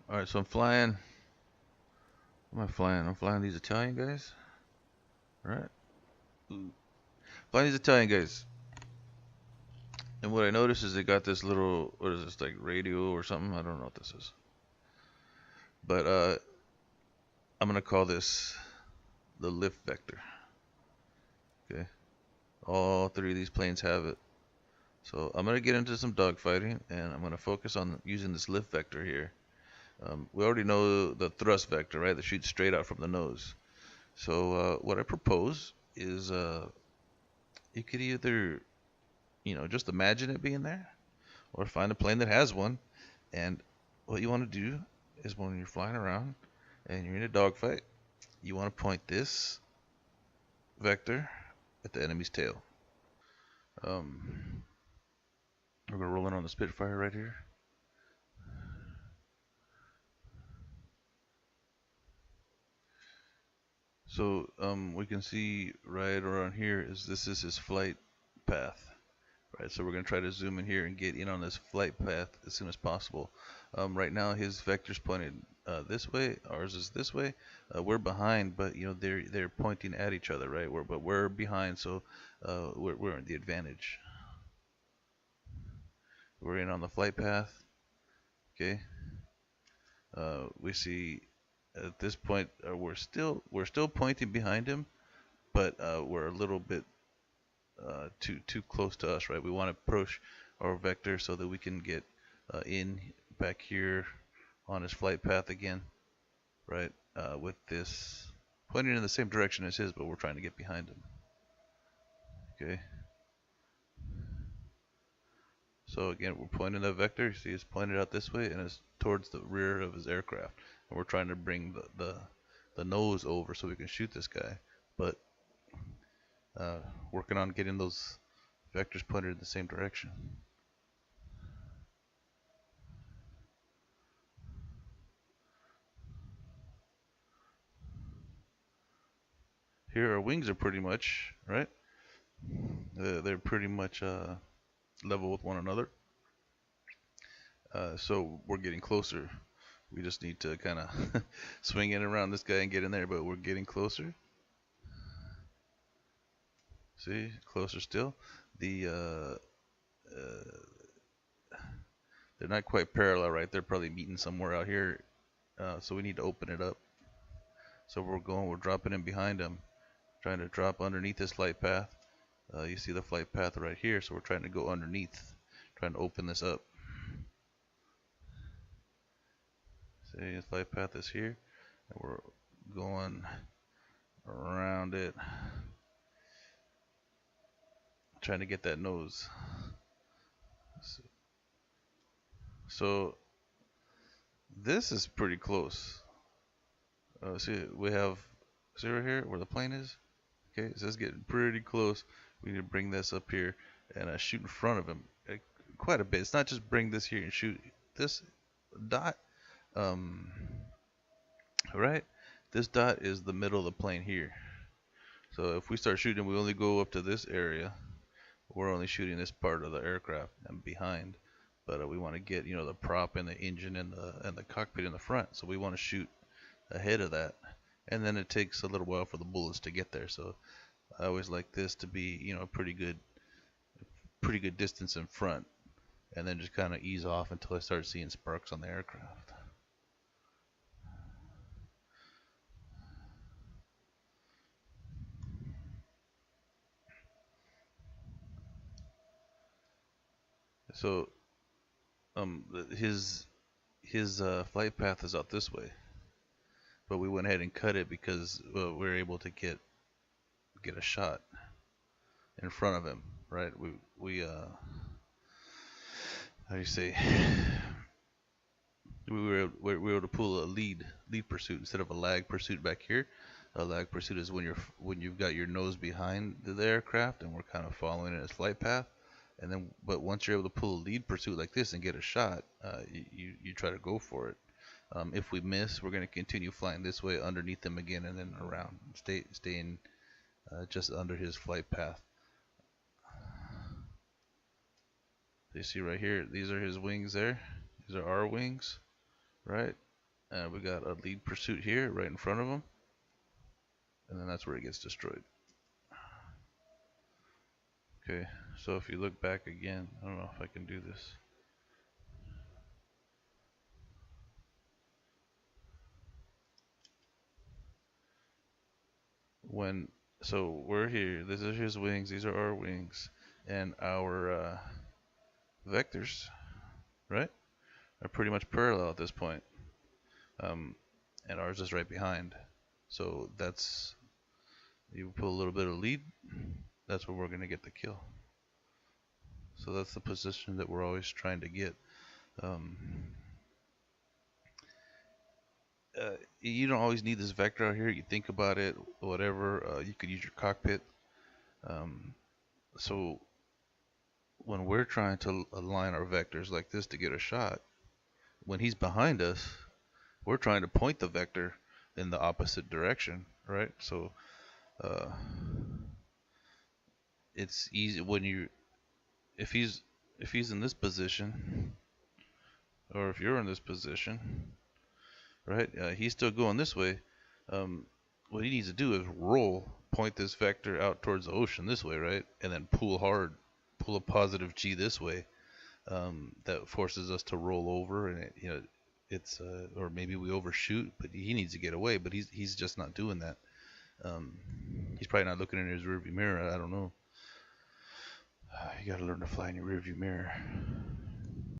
Alright, so I'm flying. What am I flying? I'm flying these Italian guys. Alright. Flying these Italian guys. And what I noticed is they got this little, what is this, like radio or something? I don't know what this is. But I'm going to call this the lift vector. Okay. All three of these planes have it. So I'm going to get into some dogfighting, and I'm going to focus on using this lift vector here. We already know the thrust vector, right? That shoots straight out from the nose. So what I propose is you could either, just imagine it being there, or find a plane that has one. And what you want to do is when you're flying around and you're in a dogfight, you want to point this vector at the enemy's tail. We're gonna roll in on the Spitfire right here. So we can see right around here this is his flight path. Right, so we're going to try to zoom in here and get in on this flight path as soon as possible. Right now his vector's pointed this way, ours is this way. We're behind, but they're pointing at each other, right? But we're behind, so we're in the advantage. We're in on the flight path. Okay. We see at this point we're still pointing behind him, but we're a little bit too close to us, right? We want to approach our vector so that we can get in back here on his flight path again, right? With this pointing in the same direction as his, but we're trying to get behind him. Okay. So again, we're pointing that vector. You see, it's pointed out this way, and it's towards the rear of his aircraft. And we're trying to bring the nose over so we can shoot this guy, but working on getting those vectors pointed in the same direction. Here our wings are pretty much, right? They're pretty much level with one another. So we're getting closer. We just need to kind of swing in around this guy and get in there, but we're getting closer. See, closer still. They're not quite parallel, right? They're probably meeting somewhere out here. So we need to open it up. So we're dropping in behind them, trying to drop underneath this flight path. You see the flight path right here, so we're trying to go underneath, trying to open this up. See, the flight path is here, and we're going around it, trying to get that nose. So this is pretty close. See, we have, see right here where the plane is? Okay, so it's getting pretty close. We need to bring this up here and shoot in front of him quite a bit. It's not just bring this here and shoot this dot. Right? This dot is the middle of the plane here. So if we start shooting, we only go up to this area. We're only shooting this part of the aircraft and behind. But we want to get, the prop and the engine and the cockpit in the front. So we want to shoot ahead of that. And then it takes a little while for the bullets to get there. So I always like this to be, a pretty good distance in front, and then just kind of ease off until I start seeing sparks on the aircraft. So his flight path is out this way, but we went ahead and cut it because we were able to get a shot in front of him, right? We how do you say, we were able to pull a lead pursuit instead of a lag pursuit back here. A lag pursuit is when you've got your nose behind the aircraft and we're kind of following in its flight path. And then, but once you're able to pull a lead pursuit like this and get a shot, you try to go for it. If we miss, we're going to continue flying this way underneath them again and then around, staying just under his flight path. You see right here, these are his wings there. These are our wings, right? We got a lead pursuit here right in front of him, and then that's where he gets destroyed. Okay, so if you look back again, I don't know if I can do this. So we're here, this is his wings, these are our wings, and our vectors, right, are pretty much parallel at this point. And ours is right behind. So that's, you put a little bit of lead, that's where we're going to get the kill. So that's the position that we're always trying to get. You don't always need this vector out here. You think about it, whatever. You could use your cockpit. So when we're trying to align our vectors like this to get a shot, when he's behind us, we're trying to point the vector in the opposite direction, right? So it's easy when you, if he's in this position, or if you're in this position, right? He's still going this way. What he needs to do is roll, point this vector out towards the ocean this way, right? And then pull hard, pull a positive G this way. That forces us to roll over, and it's or maybe we overshoot, but he needs to get away, but he's just not doing that. He's probably not looking in his rearview mirror. I don't know. You gotta learn to fly in your rearview mirror.